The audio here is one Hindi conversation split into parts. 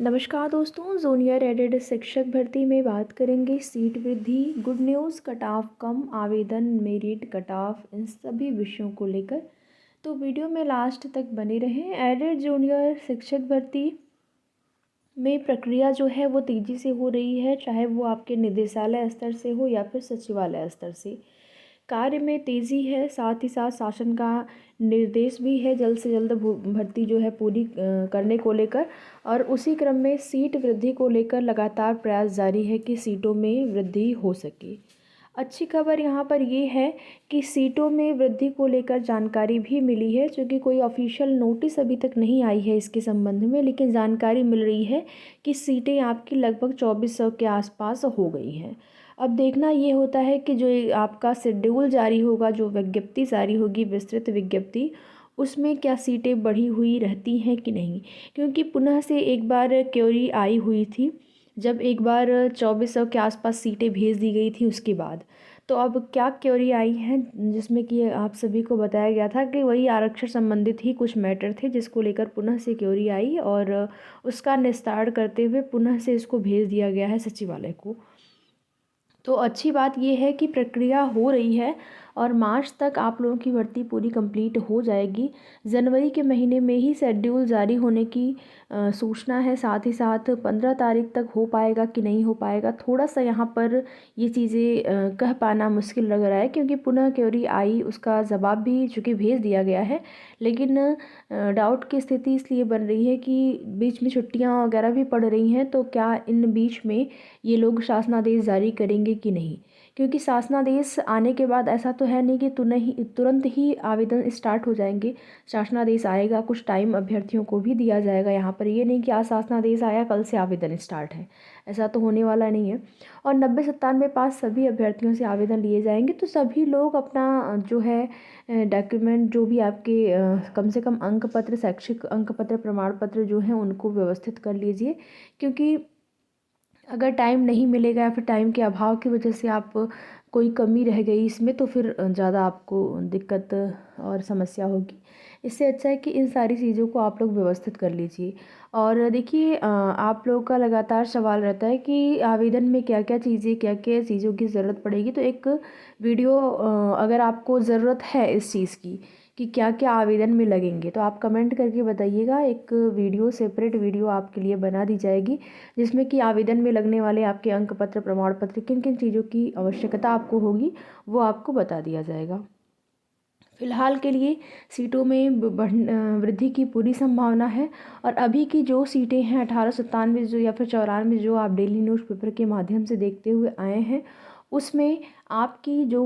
नमस्कार दोस्तों, जूनियर एडेड शिक्षक भर्ती में बात करेंगे सीट वृद्धि, गुड न्यूज़, कट ऑफ कम, आवेदन, मेरिट, कट ऑफ, इन सभी विषयों को लेकर। तो वीडियो में लास्ट तक बने रहें। एडेड जूनियर शिक्षक भर्ती में प्रक्रिया जो है वो तेज़ी से हो रही है, चाहे वो आपके निदेशालय स्तर से हो या फिर सचिवालय स्तर से। कार्य में तेज़ी है, साथ ही साथ शासन का निर्देश भी है जल्द से जल्द भर्ती जो है पूरी करने को लेकर। और उसी क्रम में सीट वृद्धि को लेकर लगातार प्रयास जारी है कि सीटों में वृद्धि हो सके। अच्छी खबर यहाँ पर ये है कि सीटों में वृद्धि को लेकर जानकारी भी मिली है, क्योंकि कोई ऑफिशियल नोटिस अभी तक नहीं आई है इसके संबंध में, लेकिन जानकारी मिल रही है कि सीटें आपकी लगभग 2400 के आसपास हो गई हैं। अब देखना ये होता है कि जो ये आपका शेड्यूल जारी होगा, जो विज्ञप्ति जारी होगी, विस्तृत विज्ञप्ति, उसमें क्या सीटें बढ़ी हुई रहती हैं कि नहीं। क्योंकि पुनः से एक बार क्वेरी आई हुई थी, जब एक बार 2400 के आसपास सीटें भेज दी गई थी उसके बाद। तो अब क्या क्वेरी आई हैं, जिसमें कि आप सभी को बताया गया था कि वही आरक्षण संबंधित ही कुछ मैटर थे जिसको लेकर पुनः से क्वेरी आई, और उसका निस्तारण करते हुए पुनः से इसको भेज दिया गया है सचिवालय को। तो अच्छी बात यह है कि प्रक्रिया हो रही है और मार्च तक आप लोगों की भर्ती पूरी कंप्लीट हो जाएगी। जनवरी के महीने में ही शेड्यूल जारी होने की सूचना है। साथ ही साथ 15 तारीख तक हो पाएगा कि नहीं हो पाएगा, थोड़ा सा यहाँ पर ये चीज़ें कह पाना मुश्किल लग रहा है, क्योंकि पुनः क्वेरी आई, उसका जवाब भी चूँकि भेज दिया गया है, लेकिन डाउट की स्थिति इसलिए बन रही है कि बीच में छुट्टियाँ वगैरह भी पड़ रही हैं। तो क्या इन बीच में ये लोग शासनादेश जारी करेंगे कि नहीं, क्योंकि शासनादेश आने के बाद ऐसा तो है नहीं कि तुरंत ही आवेदन स्टार्ट हो जाएंगे। शासनादेश आएगा, कुछ टाइम अभ्यर्थियों को भी दिया जाएगा। यहाँ पर ये नहीं कि आज शासनादेश आया कल से आवेदन स्टार्ट है, ऐसा तो होने वाला नहीं है। और 90-97 पास सभी अभ्यर्थियों से आवेदन लिए जाएंगे। तो सभी लोग अपना जो है डॉक्यूमेंट, जो भी आपके कम से कम अंक पत्र, शैक्षिक अंक पत्र, प्रमाण पत्र जो हैं उनको व्यवस्थित कर लीजिए, क्योंकि अगर टाइम नहीं मिलेगा या फिर टाइम के अभाव की वजह से आप कोई कमी रह गई इसमें, तो फिर ज़्यादा आपको दिक्कत और समस्या होगी। इससे अच्छा है कि इन सारी चीज़ों को आप लोग व्यवस्थित कर लीजिए। और देखिए, आप लोगों का लगातार सवाल रहता है कि आवेदन में क्या क्या चीज़ों की ज़रूरत पड़ेगी। तो एक वीडियो, अगर आपको ज़रूरत है इस चीज़ की कि क्या क्या आवेदन में लगेंगे, तो आप कमेंट करके बताइएगा। एक वीडियो, सेपरेट वीडियो आपके लिए बना दी जाएगी, जिसमें कि आवेदन में लगने वाले आपके अंक पत्र, प्रमाण पत्र, किन किन चीज़ों की आवश्यकता आपको होगी वो आपको बता दिया जाएगा। फिलहाल के लिए सीटों में वृद्धि की पूरी संभावना है। और अभी की जो सीटें हैं 1897 जो या फिर 94 जो आप डेली न्यूज़पेपर के माध्यम से देखते हुए आए हैं, उसमें आपकी जो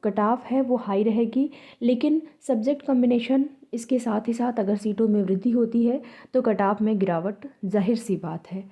कट ऑफ है वो हाई रहेगी। लेकिन सब्जेक्ट कॉम्बिनेशन, इसके साथ ही साथ अगर सीटों में वृद्धि होती है तो कट ऑफ में गिरावट जाहिर सी बात है।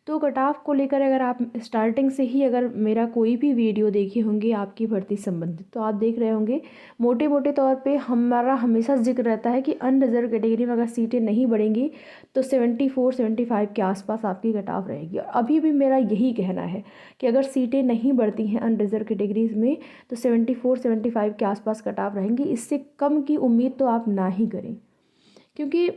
तो कट ऑफ को लेकर अगर आप स्टार्टिंग से ही अगर मेरा कोई भी वीडियो देखे होंगे आपकी भर्ती संबंधित, तो आप देख रहे होंगे मोटे मोटे तौर पे हमारा हमेशा जिक्र रहता है कि अनरिजर्व कैटेगरी में अगर सीटें नहीं बढ़ेंगी तो 74-75 के आसपास आपकी कट ऑफ रहेगी। और अभी भी मेरा यही कहना है कि अगर सीटें नहीं बढ़ती हैं अनरिजर्व कैटेगरीज में तो 74-75 के आसपास कट ऑफ रहेंगी। इससे कम की उम्मीद तो आप ना ही करें, क्योंकि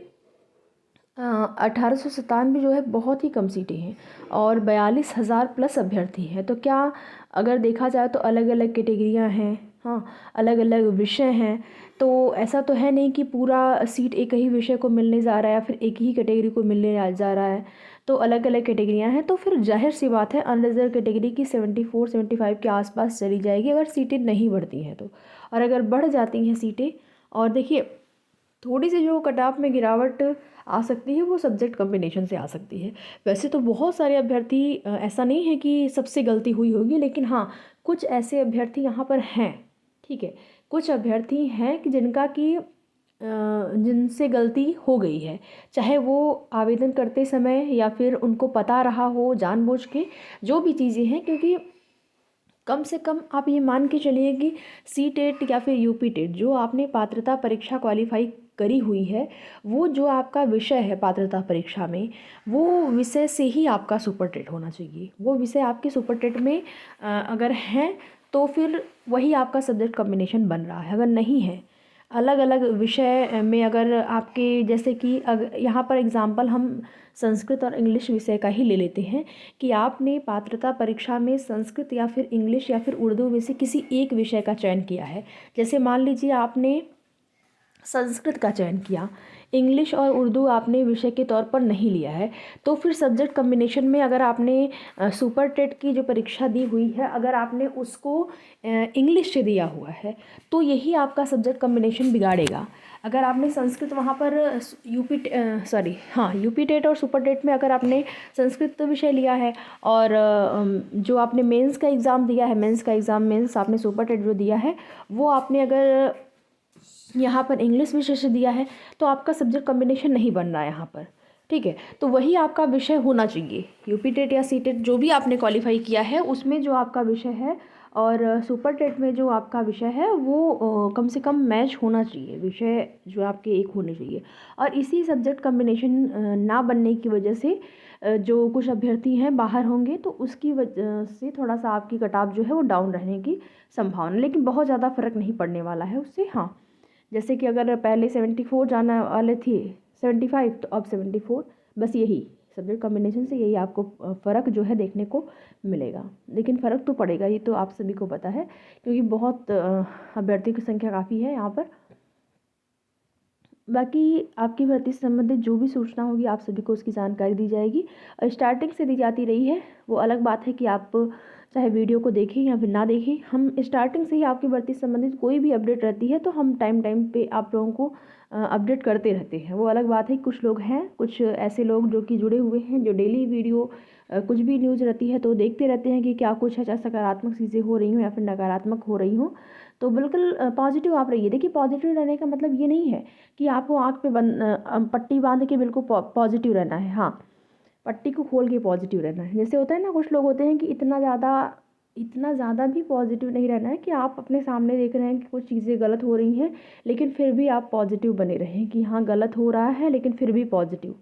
1897 जो है बहुत ही कम सीटें हैं और 42,000 प्लस अभ्यर्थी हैं। तो क्या अगर देखा जाए तो अलग अलग कैटेगरियां हैं, हाँ, अलग अलग विषय हैं। तो ऐसा तो है नहीं कि पूरा सीट एक ही विषय को मिलने जा रहा है या फिर एक ही कैटेगरी को मिलने जा रहा है। तो अलग अलग कैटेगरियां हैं, तो फिर जाहिर सी बात है अनरिजर्व कैटेगरी की 74-75 के आसपास चली जाएगी अगर सीटें नहीं बढ़ती हैं तो। और अगर बढ़ जाती हैं सीटें, और देखिए थोड़ी सी जो कट ऑफ में गिरावट आ सकती है वो सब्जेक्ट कॉम्बिनेशन से आ सकती है। वैसे तो बहुत सारे अभ्यर्थी, ऐसा नहीं है कि सबसे गलती हुई होगी, लेकिन हाँ, कुछ ऐसे अभ्यर्थी यहाँ पर हैं, ठीक है, कुछ अभ्यर्थी हैं कि जिनसे गलती हो गई है, चाहे वो आवेदन करते समय या फिर उनको पता रहा हो जानबूझ के, जो भी चीज़ें हैं। क्योंकि कम से कम आप ये मान के चलिए कि सी टेट या फिर यूपी टेट जो आपने पात्रता परीक्षा क्वालिफाई करी हुई है, वो जो आपका विषय है पात्रता परीक्षा में, वो विषय से ही आपका सुपर टेट होना चाहिए। वो विषय आपके सुपर टेट में अगर हैं तो फिर वही आपका सब्जेक्ट कॉम्बिनेशन बन रहा है। अगर नहीं है, अलग अलग विषय में अगर आपके, जैसे कि यहाँ पर एग्ज़ाम्पल हम संस्कृत और इंग्लिश विषय का ही ले लेते हैं कि आपने पात्रता परीक्षा में संस्कृत या फिर इंग्लिश या फिर उर्दू में से किसी एक विषय का चयन किया है। जैसे मान लीजिए आपने संस्कृत का चयन किया, इंग्लिश और उर्दू आपने विषय के तौर पर नहीं लिया है, तो फिर सब्जेक्ट कम्बिनेशन में अगर आपने सुपर टेट की जो परीक्षा दी हुई है, अगर आपने उसको इंग्लिश से दिया हुआ है, तो यही आपका सब्जेक्ट कम्बिनेशन बिगाड़ेगा। अगर आपने संस्कृत वहाँ पर यूपी टेट और सुपर टेट में अगर आपने संस्कृत विषय लिया है और जो आपने मेंस का एग्ज़ाम दिया है, मेंस आपने सुपर टेट जो दिया है वो आपने अगर यहाँ पर इंग्लिश विषय से दिया है, तो आपका सब्जेक्ट कॉम्बिनेशन नहीं बन रहा है यहाँ पर, ठीक है। तो वही आपका विषय होना चाहिए, यूपी टेट या सी टेट जो भी आपने क्वालिफाई किया है उसमें जो आपका विषय है और सुपर टेट में जो आपका विषय है वो कम से कम मैच होना चाहिए, विषय जो आपके एक होने चाहिए। और इसी सब्जेक्ट कॉम्बिनेशन ना बनने की वजह से जो कुछ अभ्यर्थी हैं बाहर होंगे, तो उसकी वजह से थोड़ा सा आपकी कट ऑफ जो है वो डाउन रहने की संभावना, लेकिन बहुत ज़्यादा फ़र्क नहीं पड़ने वाला है उससे। हाँ, जैसे कि अगर पहले 74 जाने वाले थे, 75 तो अब 74, बस यही सब्जेक्ट कॉम्बिनेशन से यही आपको फ़र्क जो है देखने को मिलेगा। लेकिन फ़र्क तो पड़ेगा, ये तो आप सभी को पता है, क्योंकि बहुत अभ्यर्थियों की संख्या काफ़ी है यहाँ पर। बाकी आपकी भर्ती से संबंधित जो भी सूचना होगी आप सभी को उसकी जानकारी दी जाएगी और स्टार्टिंग से दी जाती रही है। वो अलग बात है कि आप चाहे वीडियो को देखें या फिर ना देखें, हम स्टार्टिंग से ही आपकी भर्ती से संबंधित कोई भी अपडेट रहती है तो हम टाइम टाइम पे आप लोगों को अपडेट करते रहते हैं। वो अलग बात है, कुछ लोग हैं, कुछ ऐसे लोग जो कि जुड़े हुए हैं, जो डेली वीडियो कुछ भी न्यूज़ रहती है तो देखते रहते हैं कि क्या कुछ है, चाहे सकारात्मक चीज़ें हो रही हों या फिर नकारात्मक हो रही हों। तो बिल्कुल पॉजिटिव आप रहिए। देखिए, पॉजिटिव रहने का मतलब ये नहीं है कि आपको आँख पे पट्टी बांध के बिल्कुल पॉजिटिव रहना है। हाँ, पट्टी को खोल के पॉजिटिव रहना है। जैसे होता है ना, कुछ लोग होते हैं कि इतना ज़्यादा भी पॉजिटिव नहीं रहना है कि आप अपने सामने देख रहे हैं कि कुछ चीज़ें गलत हो रही हैं, लेकिन फिर भी आप पॉजिटिव बने रहें कि हाँ गलत हो रहा है लेकिन फिर भी पॉजिटिव,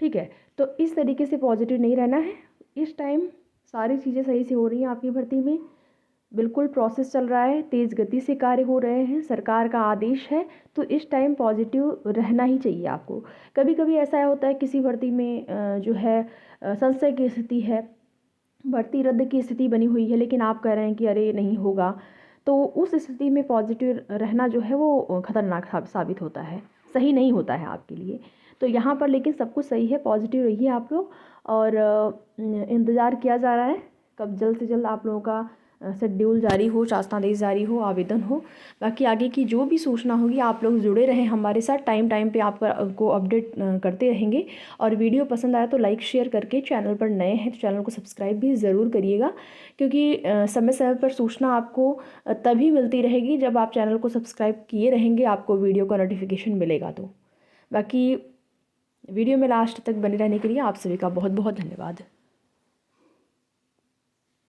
ठीक है। तो इस तरीके से पॉजिटिव नहीं रहना है। इस टाइम सारी चीज़ें सही से हो रही हैं आपकी भर्ती में, बिल्कुल प्रोसेस चल रहा है, तेज़ गति से कार्य हो रहे हैं, सरकार का आदेश है, तो इस टाइम पॉजिटिव रहना ही चाहिए आपको। कभी कभी ऐसा होता है किसी भर्ती में जो है संशय की स्थिति है, भर्ती रद्द की स्थिति बनी हुई है, लेकिन आप कह रहे हैं कि अरे नहीं होगा, तो उस स्थिति में पॉजिटिव रहना जो है वो खतरनाक साबित होता है, सही नहीं होता है आपके लिए। तो यहाँ पर लेकिन सब कुछ सही है, पॉजिटिव रहिए आप लोग। और इंतज़ार किया जा रहा है कब जल्द से जल्द आप लोगों का शेड्यूल जारी हो, शासनादेश जारी हो, आवेदन हो। बाकी आगे की जो भी सूचना होगी आप लोग जुड़े रहें हमारे साथ, टाइम टाइम पे आपको अपडेट करते रहेंगे। और वीडियो पसंद आया तो लाइक शेयर करके, चैनल पर नए हैं तो चैनल को सब्सक्राइब भी ज़रूर करिएगा, क्योंकि समय समय पर सूचना आपको तभी मिलती रहेगी जब आप चैनल को सब्सक्राइब किए रहेंगे, आपको वीडियो का नोटिफिकेशन मिलेगा। तो बाकी वीडियो में लास्ट तक बने रहने के लिए आप सभी का बहुत बहुत धन्यवाद।